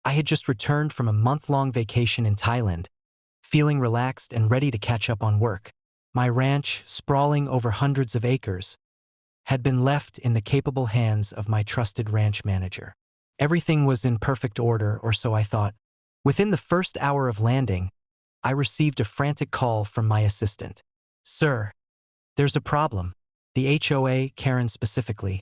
I had just returned from a month-long vacation in Thailand, feeling relaxed and ready to catch up on work. My ranch, sprawling over hundreds of acres, had been left in the capable hands of my trusted ranch manager. Everything was in perfect order, or so I thought. Within the first hour of landing, I received a frantic call from my assistant. "Sir, there's a problem. The HOA, Karen specifically,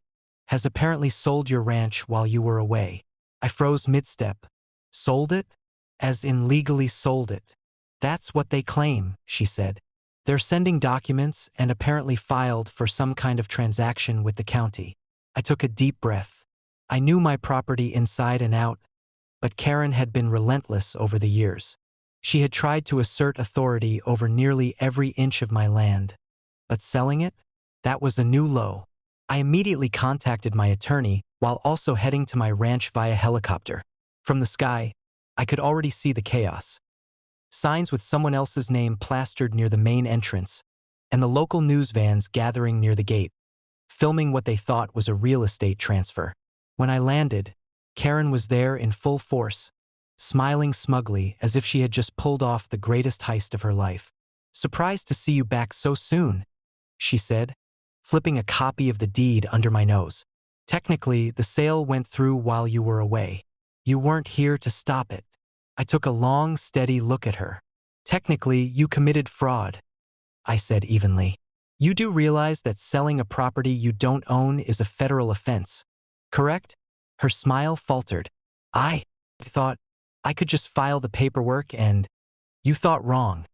has apparently sold your ranch while you were away." I froze mid-step. "Sold it? As in legally sold it?" "That's what they claim," she said. "They're sending documents and apparently filed for some kind of transaction with the county." I took a deep breath. I knew my property inside and out, but Karen had been relentless over the years. She had tried to assert authority over nearly every inch of my land. But selling it? That was a new low. I immediately contacted my attorney while also heading to my ranch via helicopter. From the sky, I could already see the chaos. Signs with someone else's name plastered near the main entrance, and the local news vans gathering near the gate, filming what they thought was a real estate transfer. When I landed, Karen was there in full force, smiling smugly as if she had just pulled off the greatest heist of her life. "Surprised to see you back so soon," she said, flipping a copy of the deed under my nose. "Technically, the sale went through while you were away. You weren't here to stop it." I took a long, steady look at her. "Technically, you committed fraud," I said evenly. "You do realize that selling a property you don't own is a federal offense, correct?" Her smile faltered. "I thought I could just file the paperwork and—" "You thought wrong,"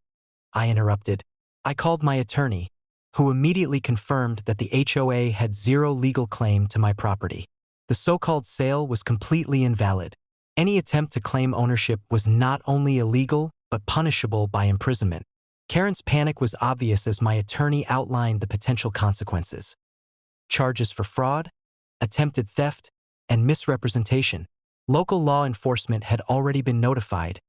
I interrupted. I called my attorney, who immediately confirmed that the HOA had zero legal claim to my property. The so-called sale was completely invalid. Any attempt to claim ownership was not only illegal, but punishable by imprisonment. Karen's panic was obvious as my attorney outlined the potential consequences. Charges for fraud, attempted theft, and misrepresentation. Local law enforcement had already been notified,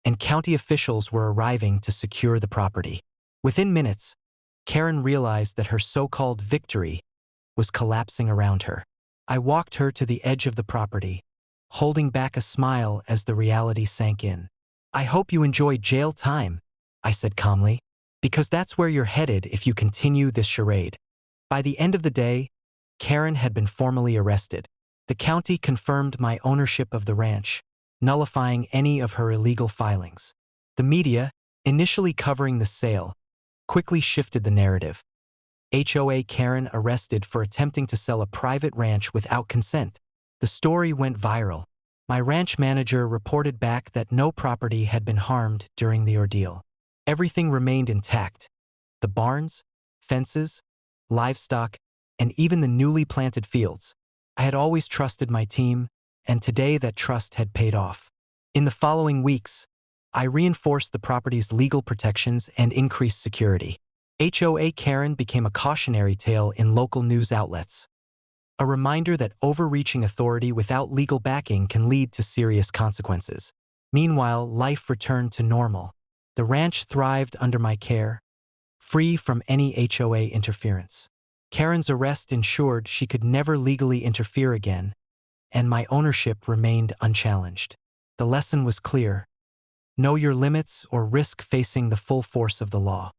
and county officials were arriving to secure the property. Within minutes, Karen realized that her so-called victory was collapsing around her. I walked her to the edge of the property, holding back a smile as the reality sank in. "I hope you enjoy jail time," I said calmly, "because that's where you're headed if you continue this charade." By the end of the day, Karen had been formally arrested. The county confirmed my ownership of the ranch, nullifying any of her illegal filings. The media, initially covering the sale, quickly shifted the narrative. HOA Karen arrested for attempting to sell a private ranch without consent. The story went viral. My ranch manager reported back that no property had been harmed during the ordeal. Everything remained intact: the barns, fences, livestock, and even the newly planted fields. I had always trusted my team, and today that trust had paid off. In the following weeks, I reinforced the property's legal protections and increased security. HOA Karen became a cautionary tale in local news outlets, a reminder that overreaching authority without legal backing can lead to serious consequences. Meanwhile, life returned to normal. The ranch thrived under my care, free from any HOA interference. Karen's arrest ensured she could never legally interfere again, and my ownership remained unchallenged. The lesson was clear: know your limits or risk facing the full force of the law.